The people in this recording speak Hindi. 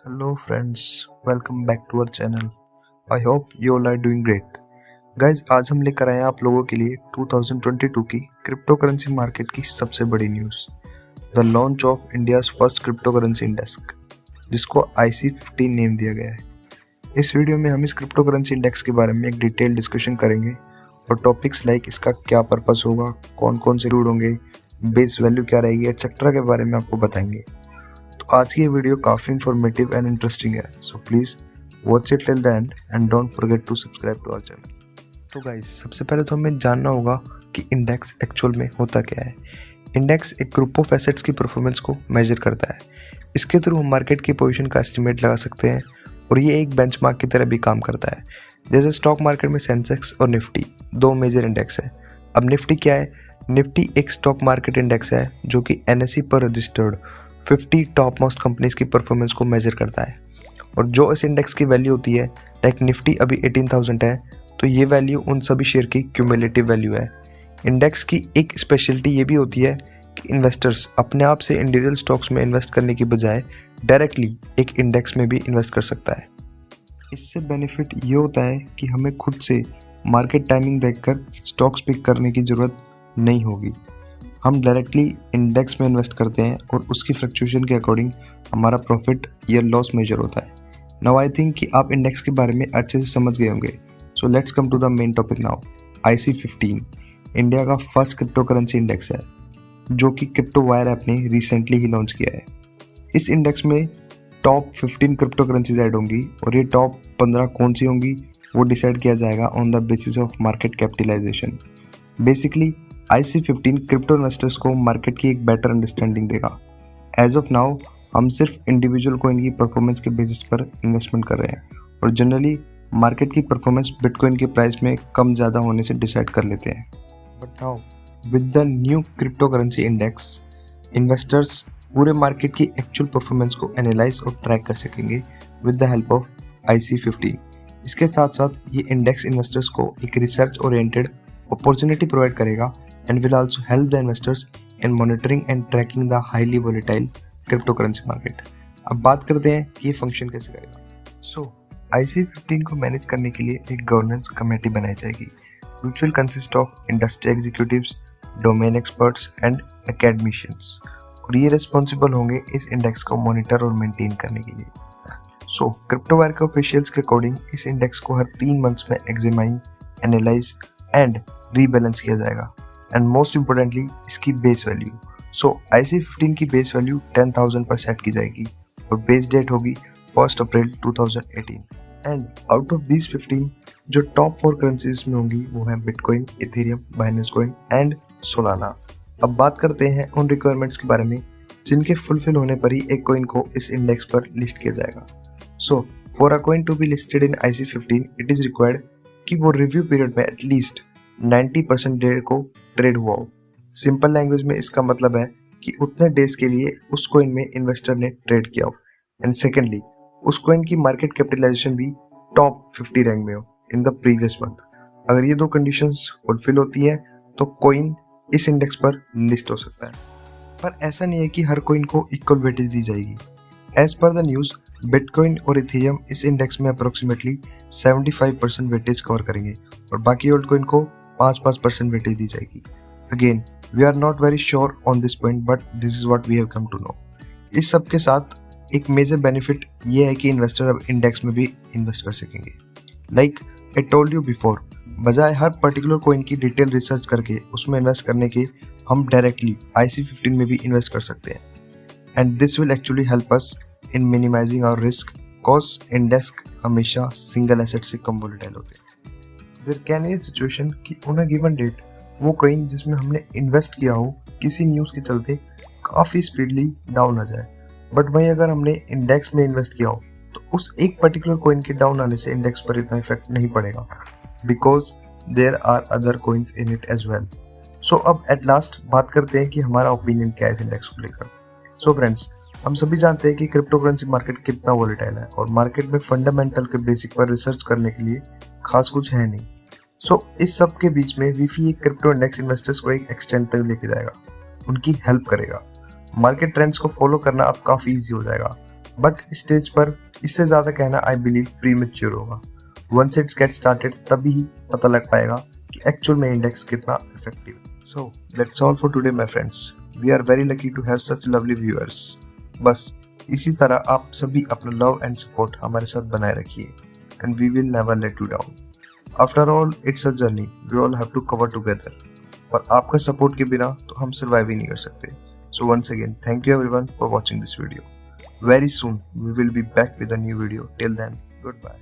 Hello friends, welcome back to our channel. I hope you all are doing great. Guys, आज हम लेकर आए हैं आप लोगों के लिए 2022 की क्रिप्टो करेंसी मार्केट की सबसे बड़ी news, the launch of India's first crypto currency index, जिसको IC15 नेम दिया गया है। इस वीडियो में हम इस क्रिप्टो करेंसी इंडेक्स के बारे में एक डिटेल डिस्कशन करेंगे और टॉपिक्स लाइक इसका क्या पर्पस होगा, कौन कौन से रूल होंगे, बेस वैल्यू क्या रहेगी एटसेट्रा के बारे में आपको बताएंगे। आज की ये वीडियो काफ़ी इन्फॉर्मेटिव एंड इंटरेस्टिंग है, so please watch it till the end and don't forget to subscribe to our channel. तो गाइस, सबसे पहले तो हमें जानना होगा कि इंडेक्स एक्चुअल में होता क्या है। इंडेक्स एक ग्रुप ऑफ एसेट्स की परफॉर्मेंस को मेजर करता है। इसके थ्रू हम मार्केट की पोजीशन का एस्टिमेट लगा सकते हैं और ये एक बेंचमार्क की तरह भी काम करता है। जैसे स्टॉक मार्केट में सेंसेक्स और निफ्टी दो मेजर इंडेक्स है। अब निफ्टी क्या है? निफ्टी एक स्टॉक मार्केट इंडेक्स है जो कि NSE पर रजिस्टर्ड 50 टॉप मोस्ट कंपनीज की परफॉर्मेंस को मेजर करता है। और जो इस इंडेक्स की वैल्यू होती है, लाइक निफ्टी अभी 18,000 है, तो ये वैल्यू उन सभी शेयर की क्यूमुलेटिव वैल्यू है। इंडेक्स की एक स्पेशलिटी ये भी होती है कि इन्वेस्टर्स अपने आप से इंडिविजुअल स्टॉक्स में इन्वेस्ट करने की बजाय डायरेक्टली एक इंडेक्स में भी इन्वेस्ट कर सकता है। इससे बेनिफिट ये होता है कि हमें खुद से मार्केट टाइमिंग देखकर स्टॉक्स पिक करने की ज़रूरत नहीं होगी। हम डायरेक्टली इंडेक्स में इन्वेस्ट करते हैं और उसकी फ्लक्चुएशन के अकॉर्डिंग हमारा प्रॉफिट या लॉस मेजर होता है। नाउ आई थिंक कि आप इंडेक्स के बारे में अच्छे से समझ गए होंगे। So let's come to the main topic now. IC15 India का फर्स्ट क्रिप्टो करेंसी इंडेक्स है जो कि क्रिप्टो वायर ऐप ने रिसेंटली ही लॉन्च किया है। इस इंडेक्स में टॉप 15 क्रिप्टो करेंसीज ऐड होंगी और ये टॉप 15 कौन सी होंगी वो डिसाइड किया जाएगा on the basis of market capitalisation. Basically IC15 crypto investors को मार्केट की एक बेटर अंडरस्टैंडिंग देगा। एज ऑफ नाउ हम सिर्फ इंडिविजुअल कॉइन की परफॉर्मेंस के बेसिस पर इन्वेस्टमेंट कर रहे हैं और जनरली मार्केट की परफॉर्मेंस बिटकॉइन के प्राइस में कम ज़्यादा होने से डिसाइड कर लेते हैं। But now with the new crypto currency index, investors पूरे मार्केट की एक्चुअल परफॉर्मेंस को एनालाइज और ट्रैक कर सकेंगे with the help of IC15। इसके साथ साथ ये इंडेक्स इन्वेस्टर्स को एक रिसर्च ओरिएंटेड अपॉर्चुनिटी प्रोवाइड करेगा and will also help the investors in monitoring and tracking the highly volatile cryptocurrency market। अब बात करते हैं कि ये फंक्शन कैसे करेगा। IC15 को मैनेज करने के लिए एक गवर्नेंस कमेटी बनाई जाएगी which will consist of industry executives, domain experts and academicians, और ये रिस्पॉन्सिबल होंगे इस इंडेक्स को मॉनिटर और मेंटेन करने के लिए। क्रिप्टो वायर के ऑफिशियल्स के अकॉर्डिंग इस इंडेक्स को हर 3 मंथ्स में एग्जामाइन, एनालाइज एंड रीबैलेंस किया जाएगा एंड मोस्ट इम्पोर्टेंटली इसकी बेस वैल्यू। IC15 की बेस वैल्यू 10,000 पर सेट की जाएगी और बेस डेट होगी 1 अप्रैल 2018। एंड आउट ऑफ दीज 15 जो टॉप 4 करेंसीज में होंगी वो हैं bitcoin, Ethereum, Binance coin and Solana. अब बात करते हैं उन रिक्वायरमेंट्स के बारे में जिनके फुलफिल होने पर ही एक कॉइन को इस इंडेक्स पर लिस्ट किया जाएगा। For a coin to be listed in IC15 it is required कि वो रिव्यू पीरियड में एटलीस्ट 90% डेज को ट्रेड हुआ हो। सिंपल लैंग्वेज में इसका मतलब है कि उतने डेज के लिए उस कॉइन में इन्वेस्टर ने ट्रेड किया हो एंड सेकेंडली उस कॉइन की मार्केट कैपिटलाइजेशन भी टॉप 50 रैंक में हो इन द प्रीवियस मंथ। अगर ये दो कंडीशंस फुलफिल होती है तो कॉइन इस इंडेक्स पर लिस्ट हो सकता है। पर ऐसा नहीं है कि हर कॉइन को इक्वल वेटेज दी जाएगी। As per the news, bitcoin और इथेरियम इस इंडेक्स में अप्रोक्सीमेटली 75% वेटेज कवर करेंगे और बाकी ओल्ड कॉइन को 5% वेटेज दी जाएगी। Again we are not very sure on this point but this is what we have come to know. इस सब के साथ एक मेजर बेनिफिट ये है कि इन्वेस्टर अब इंडेक्स में भी इन्वेस्ट कर सकेंगे। Like I told you before, बजाय हर पर्टिकुलर कॉइन की डिटेल रिसर्च करके उसमें इन्वेस्ट करने के हम डायरेक्टली IC15 में भी इन्वेस्ट कर सकते हैं and this will actually help us in minimising our risk cause index हमेशा सिंगल एसेट से कम वोलेटाइल होते हैं। देयर कैन बी सिचुएशन कि ऑन अ गिवन डेट वो कॉइन जिसमें हमने इन्वेस्ट किया हो किसी न्यूज़ के चलते काफ़ी स्पीडली डाउन आ जाए, बट वहीं अगर हमने इंडेक्स में इन्वेस्ट किया हो तो उस एक पर्टिकुलर कॉइन के डाउन आने से इंडेक्स पर इतना इफेक्ट नहीं पड़ेगा because there are other coins in it as well. अब एट लास्ट बात करते हैं कि हमारा ओपिनियन क्या है इस इंडेक्स को लेकर। फ्रेंड्स, हम सभी जानते हैं कि क्रिप्टो करेंसी मार्केट कितना वोलेटाइल है और मार्केट में फंडामेंटल के बेसिक पर रिसर्च करने के लिए खास कुछ है नहीं। इस सब के बीच में वीफी एक क्रिप्टो इंडेक्स इन्वेस्टर्स को एक एक्सटेंड तक लेके जाएगा, उनकी हेल्प करेगा। मार्केट ट्रेंड्स को फॉलो करना अब काफ़ी ईजी हो जाएगा बट स्टेज पर इससे ज़्यादा कहना आई बिलीव प्रीमेच्योर होगा। वंस इट्स गेट स्टार्टेड तभी ही पता लग पाएगा कि एक्चुअल में इंडेक्स कितना effective. So that's all for today my friends. We are very lucky to have such lovely viewers. बस इसी तरह आप सभी अपना लव एंड सपोर्ट हमारे साथ बनाए रखिए and we will never let you down. After all it's a journey we all have to cover together, और आपका सपोर्ट के बिना तो हम सर्वाइव ही नहीं कर सकते। So once again thank you everyone for watching this video. Very soon we will be back with a new video. Till then, goodbye.